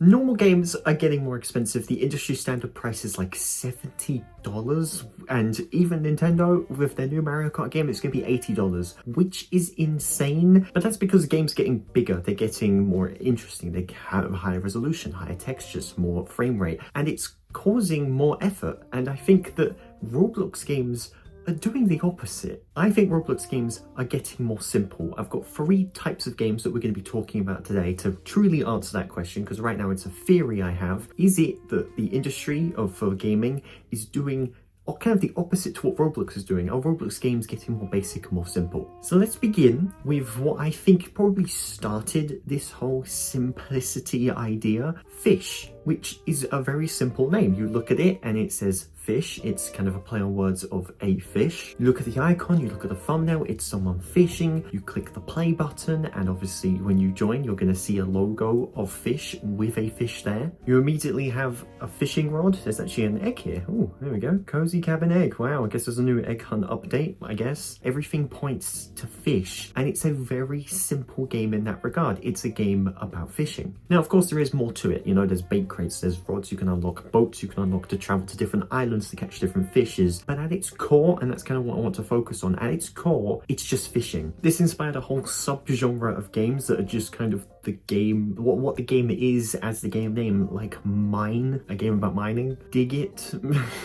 Normal games are getting more expensive. The industry standard price is like $70, and even Nintendo, with their new Mario Kart game, it's going to be $80, which is insane. But that's because games are getting bigger, they're getting more interesting, they have higher resolution, higher textures, more frame rate, and it's causing more effort. And I think that Roblox games are doing the opposite. I think Roblox games are getting more simple. I've got 3 types of games that we're going to be talking about today to truly answer that question, because right now it's a theory I have. Is it that the industry for gaming is doing or kind of the opposite to what Roblox is doing? Are Roblox games getting more basic and more simple? So let's begin with what I think probably started this whole simplicity idea, Fisch, which is a very simple name. You look at it and it says fish. It's kind of a play on words of a fish. You look at the icon, you look at the thumbnail, it's someone fishing. You click the play button, and obviously when you join, you're going to see a logo of fish with a fish there. You immediately have a fishing rod. There's actually an egg here. Oh, there we go. Cozy cabin egg. Wow, I guess there's a new egg hunt update, I guess. Everything points to fish, and it's a very simple game in that regard. It's a game about fishing. Now, of course, there is more to it. You know, there's bait crates, there's rods you can unlock, boats you can unlock to travel to different islands to catch different fishes. But at its core, and that's kind of what I want to focus on, at its core, it's just fishing. This inspired a whole subgenre of games that are just kind of the game, what the game is as the game name, like Mine, a game about mining, Dig It,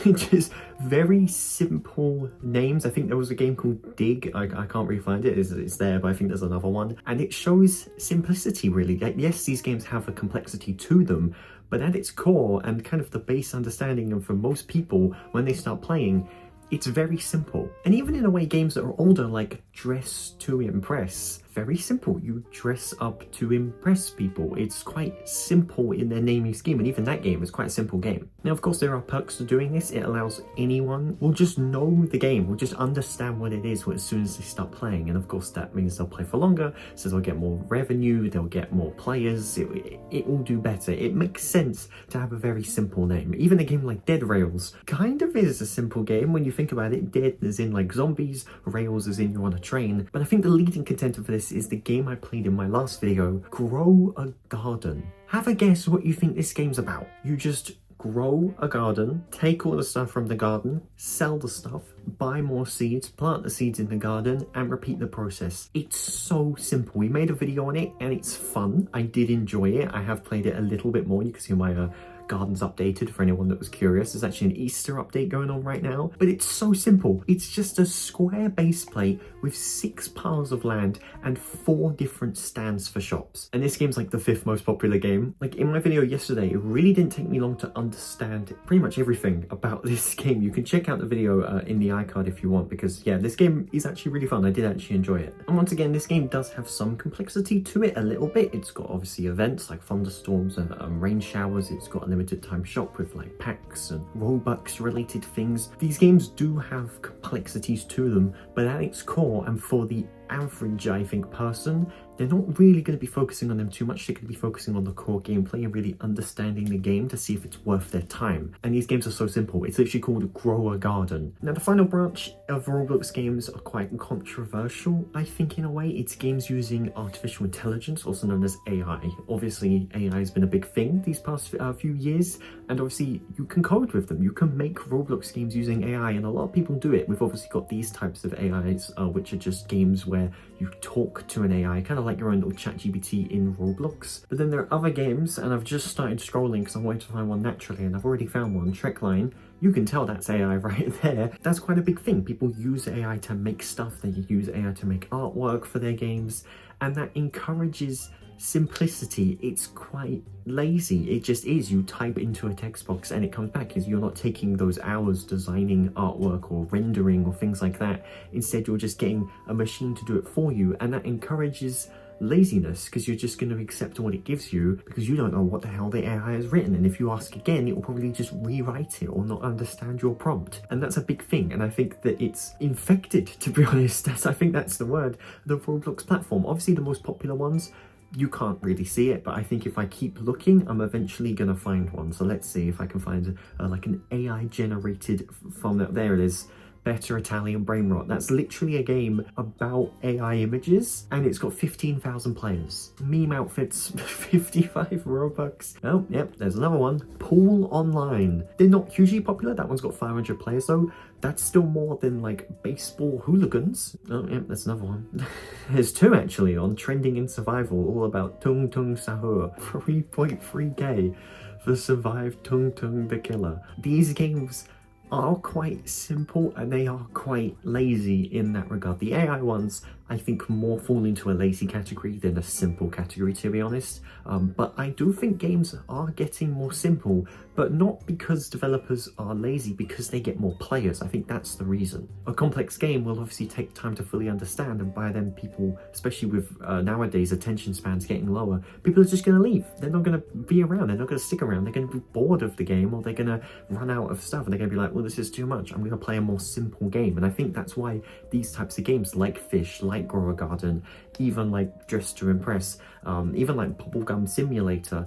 just very simple names. I think there was a game called Dig, I can't really find it, it's there, but I think there's another one, and it shows simplicity really. Like, yes, these games have a complexity to them, but at its core and kind of the base understanding, and for most people when they start playing, it's very simple. And even in a way, games that are older, like Dress to Impress, very simple. You dress up to impress people. It's quite simple in their naming scheme, and even that game is quite a simple game. Now, of course, there are perks to doing this. It allows anyone will just know the game, will just understand what it is as soon as they start playing. And of course, that means they'll play for longer, so they'll get more revenue, they'll get more players, it will do better. It makes sense to have a very simple name. Even a game like Dead Rails kind of is a simple game when you think about it. Dead as in like zombies, Rails as in you're on a train. But I think the leading contender for this is the game I played in my last video, Grow a Garden. Have a guess what you think this game's about. You just grow a garden, take all the stuff from the garden, sell the stuff, buy more seeds, plant the seeds in the garden, and repeat the process. It's so simple. We made a video on it and it's fun. I did enjoy it. I have played it a little bit more. You can see my gardens updated for anyone that was curious. There's actually an Easter update going on right now, but it's so simple. It's just a square base plate with 6 piles of land and 4 different stands for shops. And this game's like the 5th most popular game. Like in my video yesterday, it really didn't take me long to understand pretty much everything about this game. You can check out the video in the iCard if you want, because yeah, this game is actually really fun. I did actually enjoy it. And once again, this game does have some complexity to it a little bit. It's got obviously events like thunderstorms and rain showers. It's got a limited time shop with like packs and Robux related things. These games do have complexities to them, but at its core, and for the average, I think, person, they're not really going to be focusing on them too much. They're going to be focusing on the core gameplay and really understanding the game to see if it's worth their time. And these games are so simple. It's literally called Grow a Garden. Now, the final branch of Roblox games are quite controversial, I think, in a way. It's games using artificial intelligence, also known as AI. Obviously, AI has been a big thing these past few years, and obviously you can code with them. You can make Roblox games using AI, and a lot of people do it. We've obviously got these types of AIs, which are just games where you talk to an AI, kind of like your own little ChatGPT in Roblox. But then there are other games, and I've just started scrolling because I wanted to find one naturally, and I've already found one, Trekline. You can tell that's AI right there. That's quite a big thing. People use AI to make stuff. They use AI to make artwork for their games, and that encourages simplicity. It's quite lazy. It just is. You type into a text box and it comes back, because you're not taking those hours designing artwork or rendering or things like that. Instead, you're just getting a machine to do it for you, and that encourages laziness, because you're just going to accept what it gives you because you don't know what the hell the AI has written, and if you ask again, it will probably just rewrite it or not understand your prompt. And that's a big thing, and I think that it's infected, to be honest. I think that's the word, the Roblox platform. Obviously the most popular ones, you can't really see it, but I think if I keep looking, I'm eventually gonna find one. So let's see if I can find like an AI generated thumbnail. There it is. better Italian brain rot. That's literally a game about AI images, and it's got 15,000 players. Meme outfits, 55 Robux. Oh, yep, there's another one. Pool Online. They're not hugely popular. That one's got 500 players though. That's still more than like Baseball Hooligans. Oh, yep, that's another one. There's two actually on Trending in Survival, all about Tung Tung Sahur. 3.3k for Survive Tung Tung the Killer. These games are quite simple and they are quite lazy in that regard. The AI ones, I think, more fall into a lazy category than a simple category, to be honest. But I do think games are getting more simple, but not because developers are lazy, because they get more players. I think that's the reason. A complex game will obviously take time to fully understand, and by then people, especially with nowadays attention spans getting lower, people are just going to leave. They're not going to be around. They're not going to stick around. They're going to be bored of the game, or they're going to run out of stuff, and they're going to be like, well, this is too much. I'm going to play a more simple game. And I think that's why these types of games like Fish, like Grow a Garden, even like Dress to Impress, even like Bubblegum Simulator,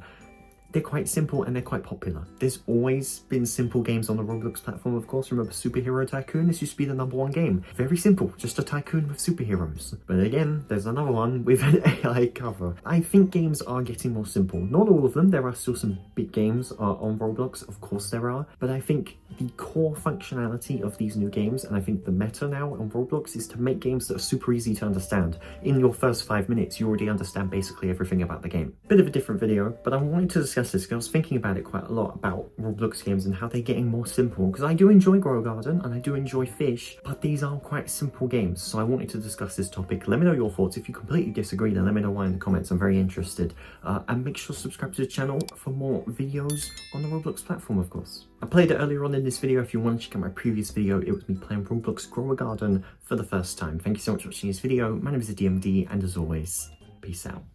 they're quite simple and they're quite popular. There's always been simple games on the Roblox platform, of course. Remember Superhero Tycoon? This used to be the #1 game. Very simple, just a tycoon with superheroes. But again, there's another one with an AI cover. I think games are getting more simple. Not all of them. There are still some big games on Roblox, of course there are. But I think the core functionality of these new games, and I think the meta now on Roblox, is to make games that are super easy to understand. In your first 5 minutes, you already understand basically everything about the game. Bit of a different video, but I wanted to discuss this because I was thinking about it quite a lot, about Roblox games and how they're getting more simple, because I do enjoy Grow a Garden and I do enjoy Fish, but these are quite simple games. So I wanted to discuss this topic. Let me know your thoughts. If you completely disagree, then let me know why in the comments. I'm very interested. And make sure to subscribe to the channel for more videos on the Roblox platform, of course. I played it earlier on in this video. If you want to check out my previous video, it was me playing Roblox Grow a Garden for the first time. Thank you so much for watching this video. My name is zdmd, and as always, peace out.